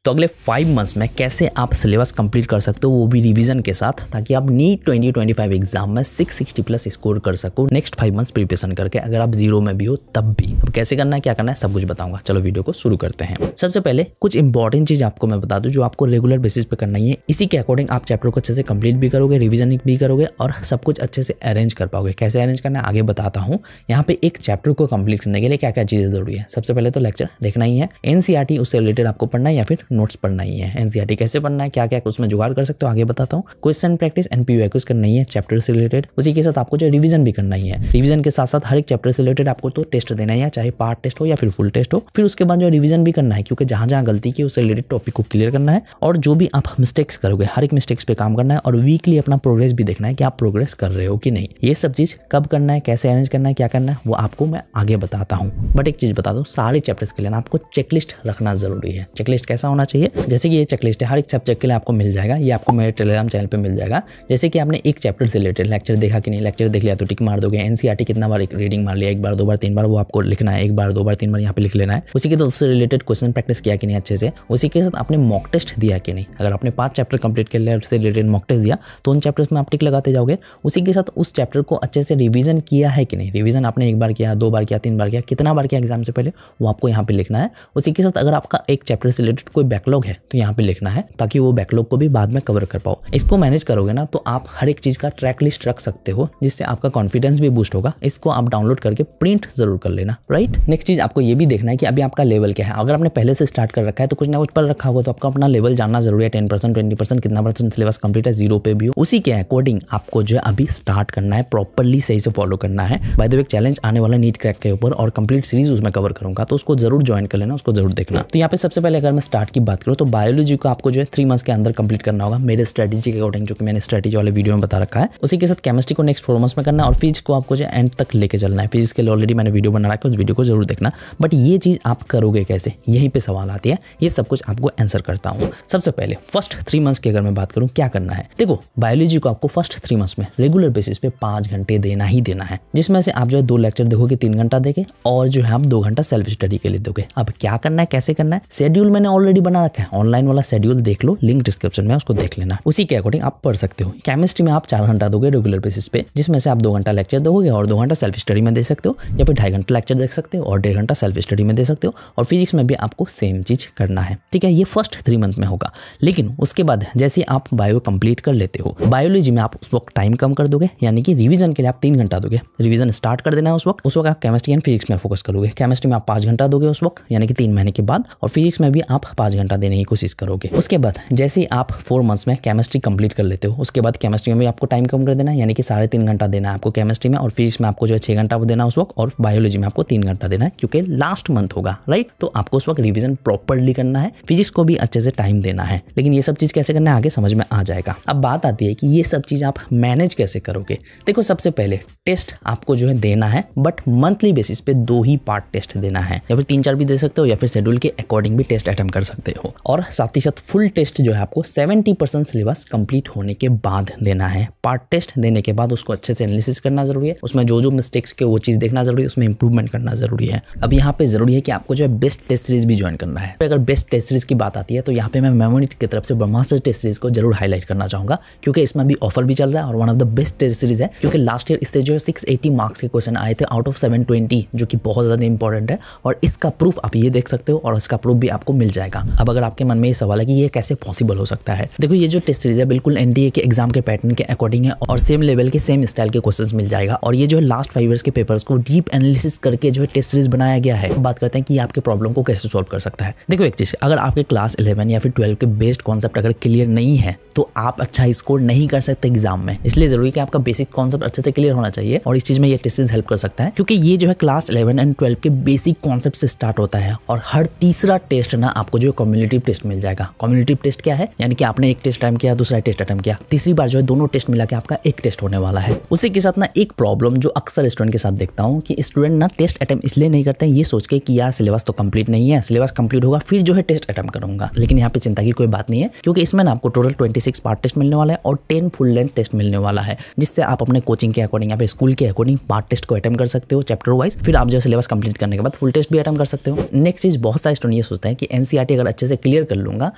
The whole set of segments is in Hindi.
तो अगले 5 मंथ्स में कैसे आप सिलेबस कंप्लीट कर सकते हो, वो भी रिवीजन के साथ, ताकि आप नीट 2025 एग्जाम में 660 प्लस स्कोर कर सको नेक्स्ट 5 मंथ्स प्रिपरेशन करके, अगर आप जीरो में भी हो तब भी। अब कैसे करना है, क्या करना है, सब कुछ बताऊंगा। चलो वीडियो को शुरू करते हैं। सबसे पहले कुछ इंपॉर्टेंट चीज आपको मैं बता दूं जो आपको रेगुलर बेसिस पे करना ही है। इसी के अकॉर्डिंग आप चैप्टर को अच्छे से कंप्लीट भी करोगे, रिवीजन भी करोगे और सब कुछ अच्छे से अरेंज कर पाओगे। कैसे अरेंज करना है आगे बताता हूँ। यहाँ पे एक चैप्टर को कंप्लीट करने के लिए क्या क्या चीजें जरूरी है। सबसे पहले तो लेक्चर देखना ही है, एनसीईआरटी उससे रिलेटेड आपको पढ़ना है या फिर नोट्स पढ़ना ही है। एनसीईआरटी कैसे पढ़ना है, क्या क्या उसमें जुगाड़ कर सकते हो आगे बताता हूँ। क्वेश्चन प्रैक्टिस एनपीयूआईक्यूज करना ही है चैप्टर से रिलेटेड। उसी के साथ आपको जो रिवीजन भी करना ही है। रिवीजन के साथ साथ हर एक चैप्टर से रिलेटेड आपको तो टेस्ट देना ही है, चाहे पार्ट टेस्ट हो या फिर फुल टेस्ट हो। फिर उसके बाद जो रिवीजन भी करना है, क्योंकि जहां जहां गलती की उससे रिलेटेड टॉपिक को क्लियर करना है। और जो भी आप मिस्टेक्स करोगे हर एक मिस्टेक्स पे काम करना है। और वीकली अपना प्रोग्रेस भी देखना है कि आप प्रोग्रेस कर रहे हो कि नहीं। ये सब चीज कब करना है, कैसे अरेंज करना है, क्या करना है, वो आपको मैं आगे बताता हूँ। बट एक चीज बता दूं, सारे चैप्टर्स के लिए ना आपको चेकलिस्ट रखना जरूरी है। चेकलिस्ट कैसा होना चाहिए, जैसे कि ये चेकलिस्ट है, हर एक सब्जेक्ट के लिए आपको मिल जाएगा। ये आपको मेरे टेलीग्राम चैनल पे मिल जाएगा। जैसे कि आपने एक चैप्टर से रिलेटेड लेक्चर देखा कि नहीं, लेक्चर देख लिया तो टिक मार दोगे। एनसीईआरटी कितना बार रीडिंग मार लिया, एक बार, 2 बार, 3 बार, वो आपको लिखना है। एक बार, 2 बार, 3 बार यहाँ पे लिख लेना है। उसी के साथ उससे रिलेटेड क्वेश्चन प्रैक्टिस किया कि नहीं अच्छे से। उसी के साथ आपने मॉक टेस्ट दिया कि नहीं। अगर आपने 5 चैप्टर कंप्लीट कर लिया, उससे रिलेटेड मॉक टेस्ट दिया तो उन चैप्टर्स में आप टिक लगाते जाओगे। उसी के साथ उस चैप्टर को अच्छे से रिवीजन किया है कि नहीं। रिवीजन आपने एक बार किया, 2 बार किया, 3 बार किया, कितना बार किया एग्जाम से पहले, वो आपको यहाँ पे लिखना है। उसी के साथ अगर आपका एक चैप्टर से रिलेटेड कोई बैकलॉग है तो यहाँ पे लिखना है, ताकि वो बैकलॉग को भी बाद में कवर कर पाओ। इसको मैनेज करोगे ना तो आप हर एक चीज का ट्रैक लिस्ट रख सकते हो, जिससे आपका कॉन्फिडेंस भी बूस्ट होगा। इसको आप डाउनलोड करके प्रिंट जरूर कर लेना, राइट। नेक्स्ट चीज आपको ये भी देखना है कि अभी आपका लेवल क्या है। अगर आपने पहले से स्टार्ट कर रखा है तो कुछ ना कुछ पढ़ रखा होगा, तो आपका अपना लेवल जानना जरूरी है। 10%, 20%, कितना परसेंट सिलेबस कंप्लीट है, जीरो पे भी हो, उसी के अकॉर्डिंग आपको जो है अभी स्टार्ट करना है, प्रॉपर्ली सही से फॉलो करना है। बाय द वे चैलेंज आने वाला नीट क्रैक के ऊपर और कंप्लीट सीरीज उसमें कवर करूंगा, तो उसको जरूर ज्वाइन कर लेना, उसको जरूर देखना। तो यहाँ पे सबसे पहले अगर मैं स्टार्ट की बात करूँ तो बायोलॉजी को आपको जो है 3 मंथ्स के अंदर कंप्लीट करना होगा मेरे स्ट्रेटेजी के अकॉर्डिंग, जो कि मैंने स्ट्रेटेजी वाले वीडियो में बता रखा है। उसी के साथ केमिस्ट्री को नेक्स्ट 4 मंथ्स में करना है और फिजिक्स को आपको जो एंड तक लेके चलना है। फिजिक्स के लिए ऑलरेडी मैंने वीडियो बना रखा है, उस वीडियो को जरूर देखना। बट ये चीज आप करोगे कैसे, यहीं पे सवाल आती है। ये सब कुछ आपको आंसर करता हूँ। सबसे पहले फर्स्ट 3 मंथ्स की अगर मैं बात करूँ क्या करना है, देखो बायोलॉजी को आपको फर्स्ट 3 मंथ्स में रेगुलर बेसिस पे 5 घंटे देना ही देना है, जिसमें से आप जो है 2 लेक्चर देखोगे 3 घंटा देके, और जो है आप 2 घंटा सेल्फ स्टडी के लिए दोगे। अब क्या करना है, कैसे करना है, शेड्यूल मैंने ऑलरेडी बना रखा है, ऑनलाइन वाला शेड्यूल देख लो, लिंक डिस्क्रिप्शन में, उसको देख लेना। उसी के अकॉर्डिंग आप पढ़ सकते हो। केमिस्ट्री में आप 4 घंटा दोगे रेगुलर बेसिस पे, जिसमें से आप 2 घंटा लेक्चर दोगे और 2 घंटा सेल्फ स्टडी में दे सकते हो, या फिर 2.5 घंटा लेक्चर देख सकते हो और 1.5 घंटा सेल्फ स्टडी में दे सकते हो। और फिजिक्स में भी आपको सेम चीज करना है, ठीक है। ये फर्स्ट 3 मंथ में होगा। लेकिन उसके बाद जैसे आप बायो कंप्लीट कर लेते हो, बायोलॉजी में आप उस वक्त टाइम कम कर दोगे, यानी कि रिवीजन के लिए आप 3 घंटा दोगे। रिवीजन स्टार्ट कर देना है उस वक्त आप केमिस्ट्री एंड फिजिक्स में फोकस करोगे। केमिस्ट्री में आप 5 घंटा दोगे उस वक्त, यानी कि 3 महीने के बाद, और फिजिक्स में भी आप 5 घंटा देने की कोशिश करोगे। उसके बाद जैसे ही आप 4 मंथ्स में केमिस्ट्री कंप्लीट कर लेते हो, उसके बाद केमिस्ट्री में भी आपको टाइम कम कर देना है, यानी कि 3.5 घंटा देना है आपको केमिस्ट्री में, और फिजिक्स में आपको जो है 6 घंटा देना उस वक्त, और बायोलॉजी में आपको 3 घंटा देना है, क्योंकि लास्ट मंथ होगा, राइट। तो आपको उस वक्त रिवीजन प्रॉपर्ली करना है, फिजिक्स को भी अच्छे से टाइम देना है। लेकिन ये सब चीज कैसे करना है आगे समझ में आ जाएगा। अब बात आती है कि ये सब चीज आप मैनेज कैसे करोगे। देखो सबसे पहले टेस्ट आपको जो है देना है, बट मंथली बेसिस पे 2 ही पार्ट टेस्ट देना है, या फिर 3-4 भी दे सकते हो, या फिर शेड्यूल के अकॉर्डिंग भी टेस्ट अटेम्प्ट कर सकते हो। और साथ ही साथ फुल टेस्ट जो है आपको 70% सिलेबस कंप्लीट होने के बाद देना है। पार्ट टेस्ट देने के बाद उसको अच्छे से एनालिसिस करना जरूरी है, उसमें जो मिस्टेक्स के वो चीज देखना जरूरी है, उसमें इंप्रूवमेंट करना जरूरी है। अब यहाँ पे जरूरी है कि आपको जो है बेस्ट टेस्ट सीरीज भी ज्वाइन करना है। अगर बेस्ट टेस्ट सीरीज की बात आती है तो यहाँ पे मैं मेमोनिट की तरफ से ब्रह्मास्त्र टेस्ट सीरीज को जरूर हाईलाइट करना चाहूंगा, क्योंकि इसमें भी ऑफर भी चल रहा है और one of the best test series है। क्योंकि लास्ट ईयर इससे जो है 680 मार्क्स के क्वेश्चन आए थे आउट ऑफ 720, जो कि बहुत ज्यादा इंपॉर्टेंट है। और इसका प्रूफ आप ये देख सकते हो, और इसका प्रूफ भी आपको मिल जाएगा। अब अगर आपके मन में ये सवाल है कि ये कैसे पॉसिबल हो सकता है, देखो ये जो टेस्ट सीरीज है बिल्कुल एनडीए के एग्जाम के पैटर्न के अकॉर्डिंग है, और सेम लेवल के सेम स्टाइल के क्वेश्चंस मिल जाएगा। और ये जो है लास्ट 5 इयर्स के पेपर्स को डीप एनालिसिस करके जो है टेस्ट सीरीज बनाया गया है। बात करते हैं कि आपके प्रॉब्लम को कैसे सॉल्व कर सकता है। देखो एक चीज, अगर आपके क्लास 11 या फिर 12 के बेस्ड कॉन्सेप्ट अगर क्लियर नहीं है तो आप अच्छा स्कोर नहीं कर सकते एग्जाम में। इसलिए जरूरी है कि आपका बेसिक कॉन्सेप्ट अच्छे से क्लियर होना चाहिए, और इस चीज में ये टेस्ट सीरीज हेल्प कर सकता है। क्योंकि ये जो है क्लास 11 एंड 12 के बेसिक कॉन्सेप्ट से स्टार्ट होता है, और हर तीसरा टेस्ट ना आपको जो कम्युनिटिव टेस्ट मिल जाएगा। कम्युनिटिव टेस्ट क्या है, यानी कि आपने एक टेस्ट अटेम्प्ट किया, दूसरा टेस्ट अटेम्प्ट किया, तीसरी बार जो है दोनों टेस्ट मिला के आपका एक टेस्ट होने वाला है। उसी के साथ ना एक प्रॉब्लम जो अक्सर स्टूडेंट के साथ देखता हूँ कि स्टूडेंट ना टेस्ट अटेम्प्ट इसलिए नहीं करते हैं ये सोच के कि यार सिलेबस तो कंप्लीट नहीं है, सिलेबस कंप्लीट होगा फिर जो है टेस्ट अटेम्प्ट करूंगा। लेकिन यहाँ पे चिंता की कोई बात नहीं है, क्योंकि इसमें ना आपको टोटल 26 पार्ट टेस्ट मिलने वाला है और 10 फुल लेंथ टेस्ट मिलने वाला है, जिससे आप अपने कोचिंग के अकॉर्डिंग या फिर स्कूल के अकॉर्डिंग पार्ट टेस्ट को अटेम्प्ट कर सकते हो चैप्टर वाइज। फिर आप जो सिलेबस कंप्लीट करने के बाद फुल टेस्ट भी अटेम्प्ट कर सकते हो। नेक्स्ट चीज, बहुत सारे स्टूडेंट ये सोचते हैं कि एनसीईआरटी अगर अच्छे से क्लियर कर लूंगा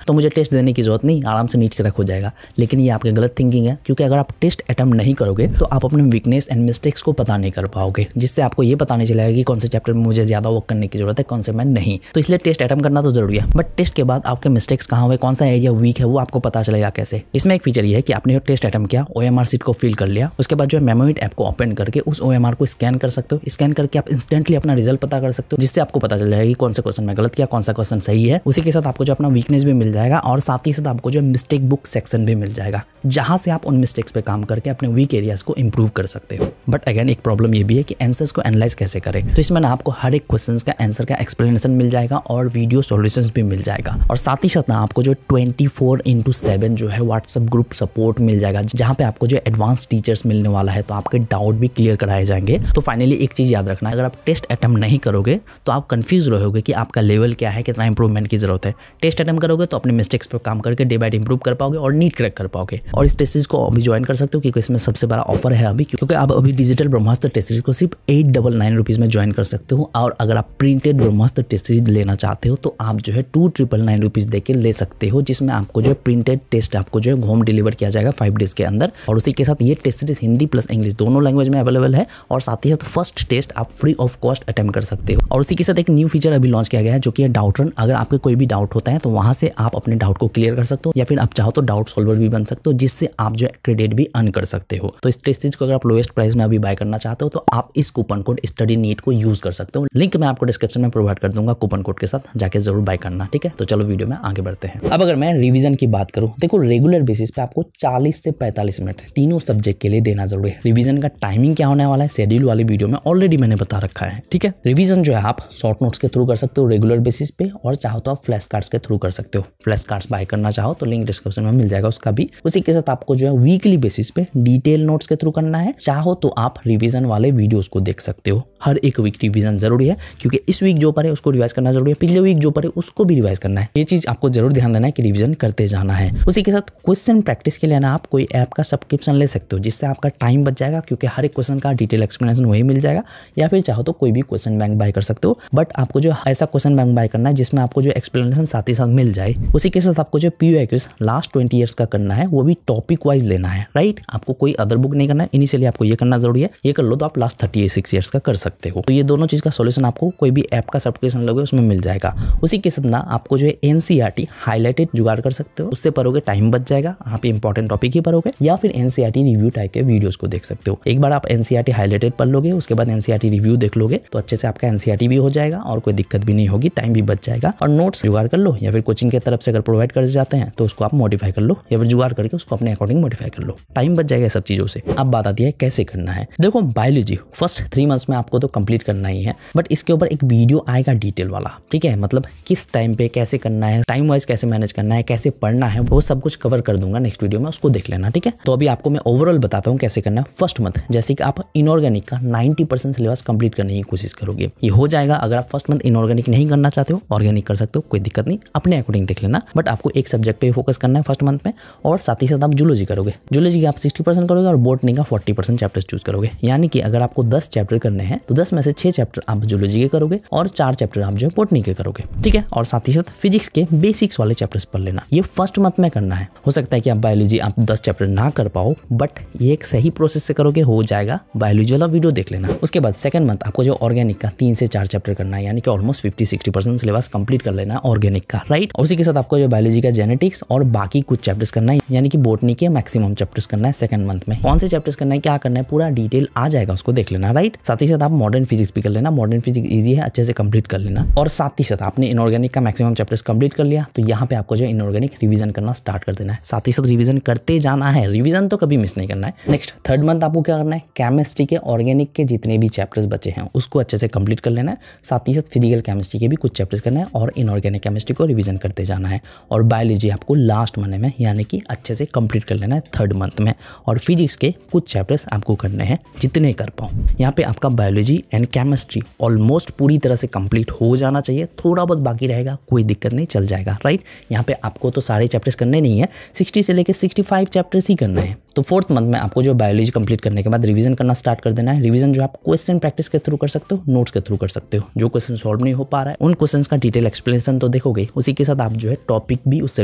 तो मुझे टेस्ट देने की जरूरत नहीं, आराम से नीट क्रैक हो जाएगा। लेकिन ये आपकी गलत थिंकिंग है, क्योंकि अगर आप टेस्ट अटेम्प्ट नहीं करोगे तो आप अपने वीकनेस एंड मिस्टेक्स को पता नहीं कर पाओगे, जिससे आपको ये पता नहीं चलेगा कि कौन से चैप्टर में मुझे ज्यादा वर्क करने की जरूरत है, कौन से में नहीं। तो इसलिए टेस्ट अटेम्प्ट करना तो जरूरी है, बट टेस्ट के बाद आपके मिस्टेक्स कहाँ हुए, कौन सा एरिया वीक है, वो आपको पता चलेगा कैसे। इसमें एक फीचर ये है कि आपने टेस्ट अटेम्प्ट किया, OMR सीट को फिल कर लिया, उसके बाद जो है मेमोइट ऐप को ओपन करके उस OMR को स्कैन कर सकते हो। स्कैन करके आप इंस्टेंटली अपना रिजल्ट पता कर सकते हो, जिससे आपको पता चल जाएगा कि कौन से क्वेश्चन में गलत किया, कौन सा क्वेश्चन सही है। उसी के साथ आपको जो अपना वीकनेस भी मिल जाएगा और साथ ही साथ आपको जो मिस्टेक बुक सेक्शन भी मिल जाएगा, जहां से आप उन मिस्टेक्स पे काम करके अपने वीक एरियाज को इंप्रूव कर सकते हो। बट अगेन एक प्रॉब्लम ये भी है कि आंसर्स को एनालाइज कैसे करें। तो इसमें ना आपको हर एक क्वेश्चन का आंसर का एक्सप्लेनेशन मिल जाएगा और वीडियो सॉल्यूशंस भी मिल जाएगा, और साथ ही साथ ना आपको जो 24/7 जो है व्हाट्सएप ग्रुप सपोर्ट मिल जाएगा, जहां पे आपको जो एडवांस टीचर्स मिलने वाला है, तो आपके डाउट भी क्लियर कराए जाएंगे। तो फाइनली एक चीज याद रखना, अगर आप टेस्ट अटेम्प्ट नहीं करोगे तो आप कंफ्यूज रहोगे कि आपका लेवल क्या है, कितना इंप्रूवमेंट की जरूरत है। टेस्ट अटेम्प्ट करोगे तो अपने मिस्टेक्स पर काम करके डे बाय डे इंप्रूव कर पाओगे और नीट क्रैक कर पाओगे। और इस टेस्ट सीरीज को अभी ज्वाइन कर सकते हो, क्योंकि इसमें सबसे बड़ा ऑफर है अभी, क्योंकि आप अभी डिजिटल ब्रह्मास्त्र टेस्ट सीरीज को सिर्फ 899 रुपीज में ज्वाइन कर सकते हो। और अगर आप प्रिंटेड ब्रह्मास्त्र टेस्ट सीरीज लेना चाहते हो तो आप जो है 299 रुपीज देके ले सकते हो, जिसमें आपको जो है प्रिंटेड टेस्ट आपको जो है होम डिलीवर किया जाएगा 5 डेज के अंदर। और उसी के साथ ये test series Hindi plus English दोनों लैंग्वेज में अवेलेबल है, और साथ ही साथ फर्स्ट टेस्ट आप फ्री ऑफ कॉस्ट अटेम्प्ट कर सकते हो। और उसी के साथ एक न्यू फीचर अभी लॉन्च किया गया है, जो कि है डाउट रन। अगर आपके कोई भी डाउट होता है तो वहां से आप अपने डाउट को क्लियर कर सकते हो, या फिर आप चाहो तो डाउट सॉल्वर भी बन सकते हो, जिससे आप जो है क्रेडिट भी अर्न कर सकते हो। तो इस टेस्ट सीरीज को अगर आप लोएस्ट प्राइस में अभी बाय करना चाहते हो तो आप इस कूपन कोड स्टडी नीट को यूज कर सकते हो। लिंक मैं आपको डिस्क्रिप्शन में प्रोवाइड कर दूंगा कूपन कोड के साथ, जाके जरूर बाय करना, ठीक है। तो चलो वीडियो में आगे बढ़ते हैं। अब अगर मैं रिवीजन की बात करूं, देखो रेगुलर बेसिस पे आपको 40 से 45 मिनट तीनों सब्जेक्ट के लिए देना जरूरी है। रिवीजन का टाइमिंग क्या होने वाला है शेड्यूल वाली वीडियो में ऑलरेडी मैंने बता रखा है, ठीक है। रिवीजन जो है आप शॉर्ट नोट्स के थ्रू कर सकते हो रेगुलर बेसिस पे, और चाहो तो आप फ्लैश कार्ड्स के थ्रू कर सकते हो। फ्लैश कार्ड्स बाय करना चाहो तो लिंक डिस्क्रिप्शन में मिल जाएगा उसका भी। उसी के साथ आपको जो है वीकली बेसिस पे डिटेल नोट्स के थ्रू करना है, चाहो तो आप रिवीजन वाले वीडियोस को देख सकते हो। हर एक वीक रिवीजन जरूरी है, क्योंकि इस वीक जो पढ़े उसको रिवाइज करना जरूरी है, पिछले वीक जो पढ़े उसको भी रिवाइज करना है। ये चीज आपको जरूर ध्यान देना है कि रिवीजन करते जाना है। उसी के साथ क्वेश्चन प्रैक्टिस के लिए ना आप कोई ऐप का सब्सक्रिप्शन ले सकते हो, जिससे आपका टाइम बच जाएगा, क्योंकि हर एक क्वेश्चन का डिटेल एक्सप्लेनेशन वही मिल जाएगा। या फिर चाहो तो कोई भी क्वेश्चन बैंक बाय कर सकते हो, बट आपको जो ऐसा क्वेश्चन बैंक बाय करना है जिसमें आपको जो एक्सप्लेनेशन साथ ही साथ मिल जाए। उसी के साथ आपको जो PYQs लास्ट 20 ईयर्स का करना है, वो भी टॉपिक वाइज लेना है, राइट। आपको कोई अदर बुक नहीं करना है, इनिशियली आपको ये करना जरूरी है। ये कर लो तो आप लास्ट 36 ईयर्स का कर सकते हो। तो ये दोनों चीज का सॉल्यूशन आपको कोई भी ऐप का सब्सक्रिप्शन लोगे उसमें मिल जाएगा। उसी के साथ ना आपको जो है NCERT हाईलाइटेड जुगाड़ कर सकते हो, उससे पढ़ोगे टाइम बच जाएगा, आप इंपॉर्टेंट टॉपिक ही पढ़ोगे। या फिर NCERT रिव्यू टाइप के वीडियोस को देख सकते हो। एक बार आप NCERT हाईलाइटेड पढ़ लोगे, उसके बाद NCERT रिव्यू देख लोगे, तो अच्छे से आपका NCERT भी हो जाएगा और कोई दिक्कत भी नहीं होगी, टाइम भी बच जाएगा। और नोट्स जुगाड़ कर लो, या फिर कोचिंग की तरफ से अगर प्रोवाइड कर जाते हैं तो उसको आप मॉडिफाई कर लो, या फिर जुगाड़ करके उसको अपने अकॉर्डिंग मॉडिफाई कर लो, टाइम बच जाएगा सब चीजों से। अब बात आती है कैसे करना है। देखो बायोलॉजी फर्स्ट 3 मंथ्स में आपको तो कंप्लीट करना ही है, बट इसके ऊपर एक वीडियो आएगा डिटेल वाला, ठीक है। मतलब किस टाइम पे कैसे करना है, टाइम वाइज कैसे मैनेज करना है, कैसे पढ़ना है, वो सब कुछ कवर कर दूंगा नेक्स्ट वीडियो में, उसको देख लेना, ठीक है। तो अभी आपको मैं ओवरऑल बताता हूँ कैसे करना है। फर्स्ट मंथ जैसे कि आप इनऑर्गेनिक का 90% सिलेबस कंप्लीट करने की कोशिश करोगे, ये हो जाएगा। अगर आप फर्स्ट मंथ इनऑर्गेनिक नहीं करना चाहते हो, ऑर्गेनिक कर सकते हो, कोई दिक्कत नहीं, अपने अकॉर्डिंग देख लेना। बट आपको एक सब्जेक्ट पे फोकस करना है फर्स्ट मंथ में, और साथ ही साथ आप जूलॉजी करोगे। जूलॉजी का आप 60% करोगे और बॉटनी का 40% चैप्टर्स चूज करोगे। यानी कि अगर आपको 10 चैप्टर करने हैं तो 10 में से 6 चैप्टर आप जूलॉजी के करोगे और 4 चैप्टर आप जो है बॉटनी के करोगे, ठीक है। और साथ ही साथ फिजिक्स के बेसिक्स वाले चैप्टर्स पढ़ लेना, ये फर्स्ट मंथ में करना है। हो सकता है कि आप बायोलॉजी आप 10 चैप्टर ना कर पाओ, बट ये एक सही प्रोसेस से करोगे, हो जाएगा। बायोलॉजी वाला वीडियो देख लेना। उसके बाद सेकंड मंथ आपको जो ऑर्गेनिक का 3 से 4 चैप्टर करना है, यानी कि ऑलमोस्ट 50-60% सिलेबस कंप्लीट कर लेना है ऑर्गेनिक का, राइट। उसी के साथ आपको जो बायोलॉजी का जेनेटिक्स और बाकी कुछ चैप्टर्स करना है, यानी कि बॉटनी के मैक्सिमम चैप्टर्स करना है सेकंड मंथ में। कौन से चैप्टर्स करना है, क्या करना है, पूरा डिटेल आ जाएगा, उसको देख लेना, राइट। साथ ही साथ आप मॉडर्न फिजिक्स भी कर लेना, मॉडर्न फिजिक्स इजी है, अच्छे से कंप्लीट कर लेना। और साथ ही साथ आपने इनऑर्गेनिक का मैक्सिमम चैप्टर्स कंप्लीट कर लिया, तो यहाँ पे आपको जो इनऑर्गेनिक रिवीजन करना स्टार्ट कर देना है। साथ ही साथ रिवीजन करते जाना है, रिवीजन तो कभी मिस नहीं करना है। नेक्स्ट थर्ड मंथ आपको क्या करना है, केमिस्ट्री के ऑर्गेनिक के जितने भी चैप्टर्स बचे हैं उसको अच्छे से कंप्लीट कर लेना है। साथ ही साथ फिजिकल केमिस्ट्री के भी कुछ चैप्टर्स करना है, और इनऑर्गेनिक केमिस्ट्री को रिवीजन करते जाना है। और बायोलॉजी आपको लास्ट महीने में यानी कि अच्छे से कंप्लीट कर लेना है थर्ड मंथ में। और फिजिक्स के कुछ चैप्टर्स आपको करने हैं, जितने कर पाओ। यहाँ पे आपका बायोलॉजी एंड केमिस्ट्री ऑलमोस्ट पूरी तरह से कंप्लीट हो जाना चाहिए, थोड़ा बहुत बाकी रहेगा, कोई दिक्कत नहीं, चल जाएगा, राइट। यहाँ पे आपको तो सारे चैप्टर्स करने नहीं है, 60 से लेकर 65 चैप्टर्स ही करना है, तो 4th मंथ में आपको जो बायोलॉजी कंप्लीट करने के बाद रिवीजन करना स्टार्ट कर देना है। रिवीजन जो आप क्वेश्चन प्रैक्टिस के थ्रू कर सकते हो, नोट्स के थ्रू कर सकते हो। जो क्वेश्चन सॉल्व नहीं हो पा रहा है उन क्वेश्चंस का डिटेल एक्सप्लेनेशन तो देखोगे, उसी के साथ आप जो है टॉपिक भी उससे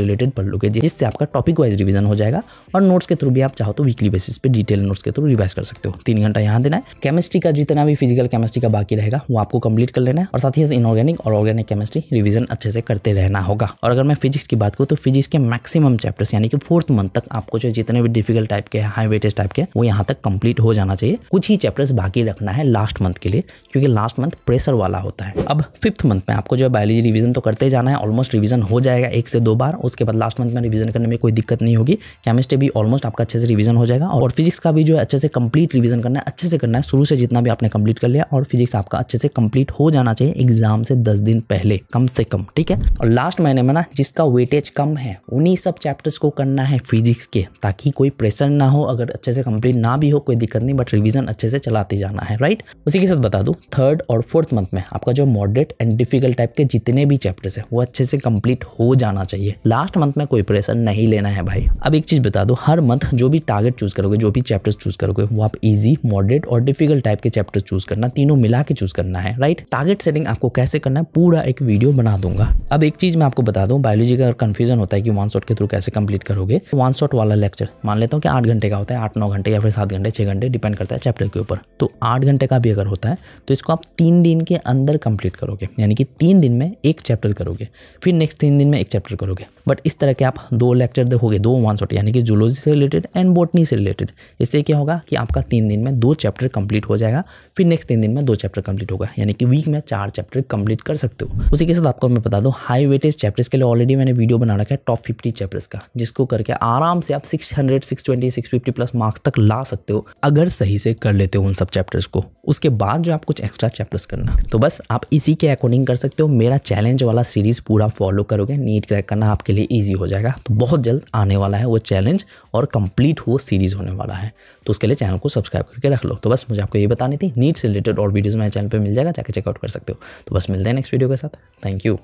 रिलेटेड पढ़ लोगे, जिससे आपका टॉपिक वाइज रिवीजन हो जाएगा। और नोट्स के थ्रू भी आप चाहो तो वीकली बेसिस पे डिटेल नोट्स के थ्रू रिवाइज कर सकते हो। 3 घंटा यहाँ देना है। केमिस्ट्री का जितना भी फिजिकल केमिस्ट्री का बाकी रहेगा वो आपको कंप्लीट कर लेना है, और साथ ही साथ इनऑर्गेनिक और ऑर्गेनिक केमिस्ट्री रिवीजन अच्छे से करते रहना होगा। और अगर मैं फिजिक्स की बात करूँ तो फिजिक्स के मैक्सिमम चैप्टर्स यानी कि 4th मंथ तक आपको जो जितने भी डिफिकल्ट टाइप के हाई वेटेज टाइप के वो यहाँ तक कंप्लीट हो जाना चाहिए। कुछ ही चैप्टर्स बाकी रखना है लास्ट मंथ के लिए, क्योंकि लास्ट मंथ प्रेशर वाला होता है। अब 5th मंथ में आपको जो बायोलॉजी रिवीजन तो करते जाना है, ऑलमोस्ट रिवीजन हो जाएगा 1 से 2 बार। उसके बाद लास्ट मंथ में रिवीजन करने में कोई दिक्कत नहीं होगी। केमिस्ट्री भी ऑलमोस्ट आपका अच्छे से रिवीजन हो जाएगा, और फिजिक्स का भी जो है अच्छे से कंप्लीट रिवीजन करना है, अच्छे से करना है, शुरू से जितना भी आपने कंप्लीट कर लिया। और फिजिक्स आपका अच्छे से कंप्लीट हो जाना चाहिए एग्जाम से 10 दिन पहले कम से कम, ठीक है। और लास्ट महीने में ना जिसका वेटेज कम है उन्हीं सब चैप्टर्स को करना है फिजिक्स के, ताकि कोई प्रेशर ना हो। अगर अच्छे से कंप्लीट ना भी हो कोई दिक्कत नहीं, बट रिवीजन अच्छे से चलाते जाना है, राइट। उसी के साथ बता दूं 3rd और 4th मंथ में आपका जो मॉडरेट एंड डिफिकल्ट टाइप के जितने भी चैप्टर्स है वो अच्छे से कंप्लीट हो जाना चाहिए। लास्ट मंथ में कोई प्रेशर नहीं लेना है भाई। अब एक चीज बता दो, हर मंथ जो भी टारगेट चूज करोगे, जो भी चैप्टर्स चूज करोगे, वो आप इजी, मॉडरेट और डिफिकल्ट टाइप के चैप्टर्स चूज करना, तीनों मिला के चूज करना है, राइट। टारगेट सेटिंग आपको कैसे करना है पूरा एक वीडियो बना दूंगा। अब एक चीज मैं आपको बता दूं, बायोलॉजी का कंफ्यूजन होता है कि 1 शॉट के थ्रू कैसे कंप्लीट करोगे। 1 शॉट वाला लेक्चर मान लेता हूँ कि 8 घंटे का होता है, 8-9 घंटे या फिर 7 घंटे 6 घंटे, डिपेंड करता है चैप्टर के ऊपर। तो 8 घंटे का भी अगर होता है तो इसको आप 3 दिन के अंदर कंप्लीट करोगे, यानी कि 3 दिन में एक चैप्टर करोगे, फिर नेक्स्ट 3 दिन में एक चैप्टर करोगे। बट इस तरह के आप 2 लेक्चर देखोगे, 2 1 शॉट, यानी कि जूलॉजी से रिलेटेड एंड बॉटनी से रिलेटेड। इससे क्या होगा कि आपका 3 दिन में 2 चैप्टर कंप्लीट हो जाएगा, फिर नेक्स्ट 3 दिन में 2 चैप्टर कंप्लीट होगा, यानी कि वीक में 4 चैप्टर कंप्लीट कर सकते हो। उसी के साथ आपको मैं बता दूं, हाई वेटेज चैप्टर्स के लिए ऑलरेडी मैंने वीडियो बना रखा है टॉप 50 चैप्टर्स का, जिसको करके आराम से आप 600 620 650 प्लस मार्क्स तक ला सकते हो, अगर सही से कर लेते हो उन सब चैप्टर्स को। उसके बाद जो आप कुछ एक्स्ट्रा चैप्टर्स करना, तो बस आप इसी के अकॉर्डिंग कर सकते हो। मेरा चैलेंज वाला सीरीज पूरा फॉलो करोगे, नीट क्रैक करना आपके लिए ईजी हो जाएगा। तो बहुत जल्द आने वाला है वो चैलेंज, और कंप्लीट वो सीरीज होने वाला है। तो उसके लिए चैनल को सब्सक्राइब करके रख लो। तो बस मुझे आपको ये बतानी थी, नीट से रिलेटेड और वीडियोस मेरे चैनल पे मिल जाएगा, जाके चेकआउट कर सकते हो। तो बस मिलते हैं नेक्स्ट वीडियो के साथ। Thank you.